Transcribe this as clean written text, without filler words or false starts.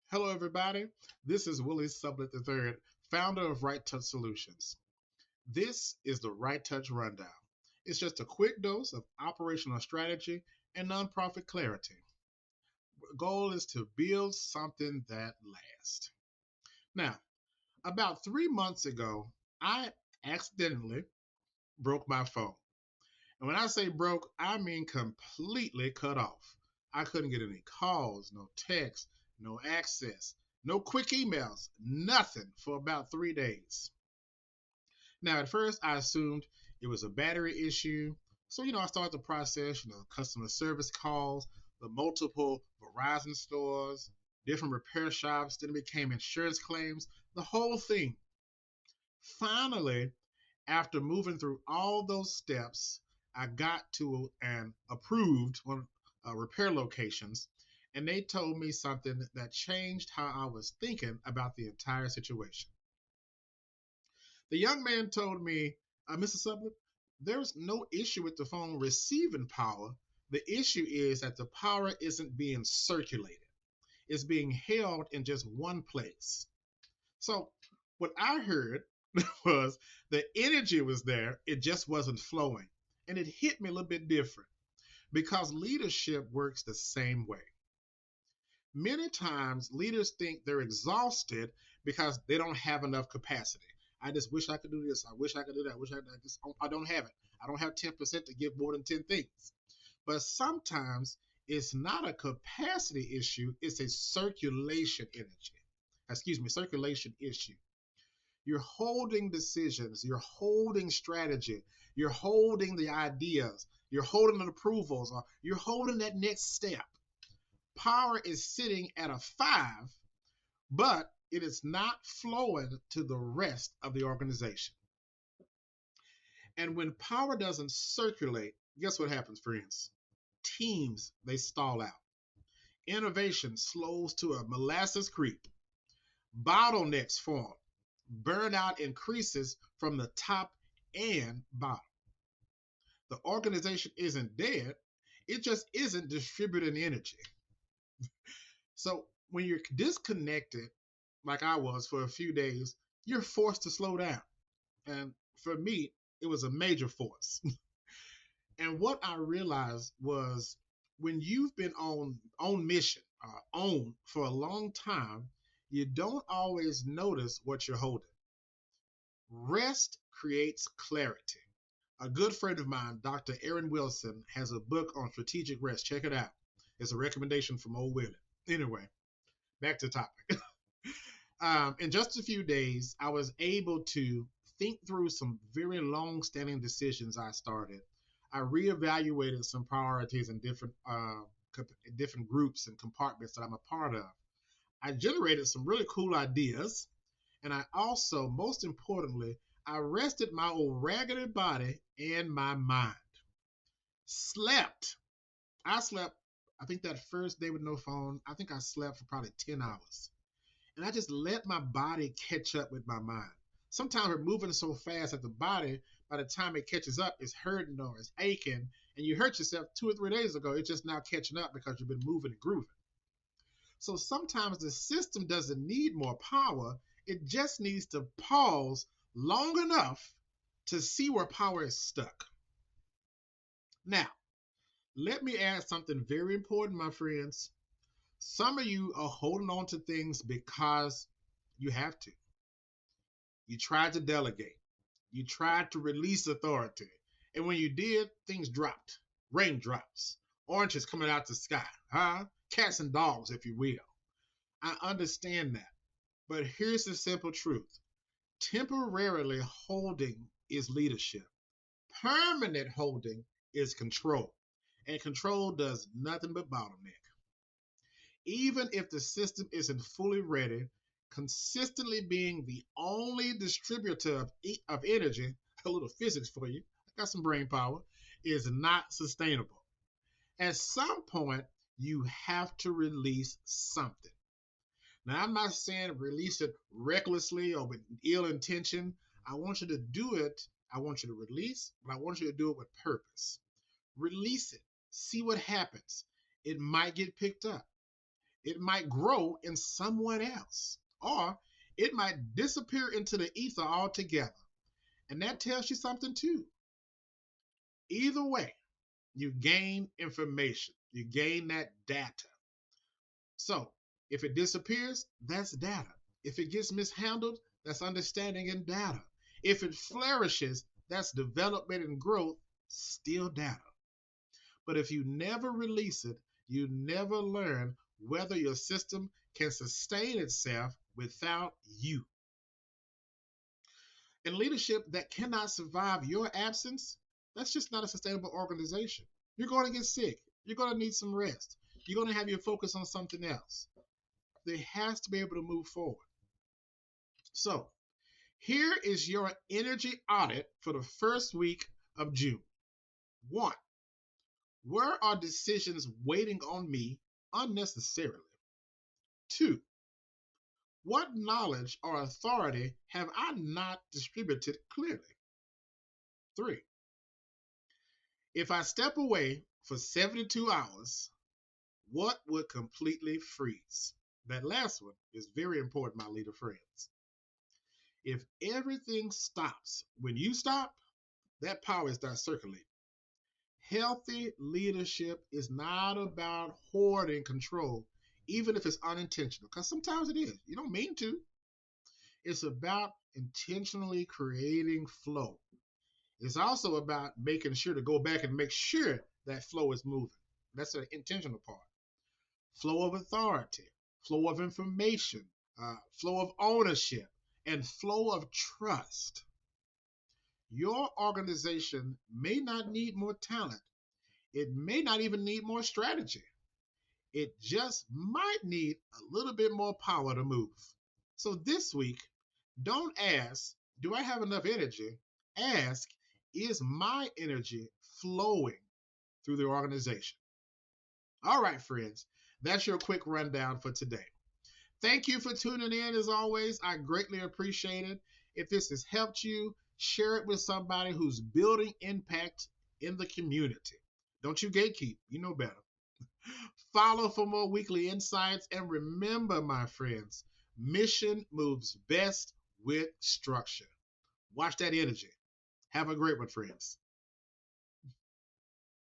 Hello, everybody. This is Willie Sublet III, founder of RightTouch Solutions. This is the RightTouch Rundown. It's just a quick dose of operational strategy and nonprofit clarity. The goal is to build something that lasts. Now, about 3 months ago, I accidentally broke my phone. And when I say broke, I mean completely cut off. I couldn't get any calls, no texts, no access, no quick emails, nothing for about 3 days. Now, at first, I assumed it was a battery issue. So, I started the process, customer service calls, the multiple Verizon stores, different repair shops, then it became insurance claims, the whole thing. Finally, after moving through all those steps, I got to an approved one repair locations, and they told me something that changed how I was thinking about the entire situation. The young man told me, Mr. Sublet, there's no issue with the phone receiving power. The issue is that the power isn't being circulated. It's being held in just one place. So what I heard was the energy was there, it just wasn't flowing. And it hit me a little bit different because leadership works the same way. Many times leaders think they're exhausted because they don't have enough capacity. I just wish I could do this. I wish I could do that. I don't have it. I don't have 10% to give more than 10 things. But sometimes it's not a capacity issue, it's a circulation issue. You're holding decisions, you're holding strategy, you're holding the ideas, you're holding the approvals, or you're holding that next step. Power is sitting at a 5, but it is not flowing to the rest of the organization. And when power doesn't circulate, guess what happens, friends? Teams, they stall out. Innovation slows to a molasses creep. Bottlenecks form. Burnout increases from the top and bottom. The organization isn't dead, it just isn't distributing energy. So when you're disconnected, like I was for a few days, you're forced to slow down. And for me, it was a major force. And what I realized was when you've been on mission, on for a long time, you don't always notice what you're holding. Rest creates clarity. A good friend of mine, Dr. Aaron Wilson, has a book on strategic rest. Check it out. It's a recommendation from old Willie. Anyway, back to the topic. In just a few days, I was able to think through some very long standing decisions I started. I reevaluated some priorities in different groups and compartments that I'm a part of. I generated some really cool ideas. And I also, most importantly, I rested my old raggedy body and my mind. Slept. I slept, I think that first day with no phone, I think I slept for probably 10 hours. And I just let my body catch up with my mind. Sometimes we're moving so fast that the body, by the time it catches up, is hurting or is aching. And you hurt yourself 2 or 3 days ago. It's just now catching up because you've been moving and grooving. So sometimes the system doesn't need more power. It just needs to pause long enough to see where power is stuck. Now, let me add something very important, my friends. Some of you are holding on to things because you have to. You tried to delegate. You tried to release authority. And when you did, things dropped. Raindrops. Oranges coming out the sky. Huh? Cats and dogs, if you will. I understand that. But here's the simple truth. Temporarily holding is leadership. Permanent holding is control. And control does nothing but bottleneck. Even if the system isn't fully ready, consistently being the only distributor of energy, a little physics for you, I got some brain power, is not sustainable. At some point, you have to release something. Now, I'm not saying release it recklessly or with ill intention. I want you to do it. I want you to release, but I want you to do it with purpose. Release it. See what happens. It might get picked up. It might grow in someone else, or it might disappear into the ether altogether. And that tells you something too. Either way, you gain information, you gain that data. So if it disappears, that's data. If it gets mishandled, that's understanding and data. If it flourishes, that's development and growth, still data. But if you never release it, you never learn whether your system can sustain itself without you. In leadership that cannot survive your absence, that's just not a sustainable organization. You're going to get sick. You're going to need some rest. You're going to have your focus on something else. They has to be able to move forward. So here is your energy audit for the first week of June. 1. Where are decisions waiting on me unnecessarily? 2. What knowledge or authority have I not distributed clearly? 3. If I step away for 72 hours, what would completely freeze? That last one is very important, my leader friends. If everything stops when you stop, that power is not circulating. Healthy leadership is not about hoarding control, even if it's unintentional, because sometimes it is. You don't mean to. It's about intentionally creating flow. It's also about making sure to go back and make sure that flow is moving. That's the intentional part. Flow of authority, flow of information, flow of ownership, and flow of trust. Your organization may not need more talent. It may not even need more strategy. It just might need a little bit more power to move. So this week, don't ask, do I have enough energy? Ask, is my energy flowing through the organization? All right, friends, that's your quick rundown for today. Thank you for tuning in as always. I greatly appreciate it. If this has helped you, share it with somebody who's building impact in the community. Don't you gatekeep, you know better. Follow for more weekly insights. And remember, my friends, mission moves best with structure. Watch that energy. Have a great one, friends.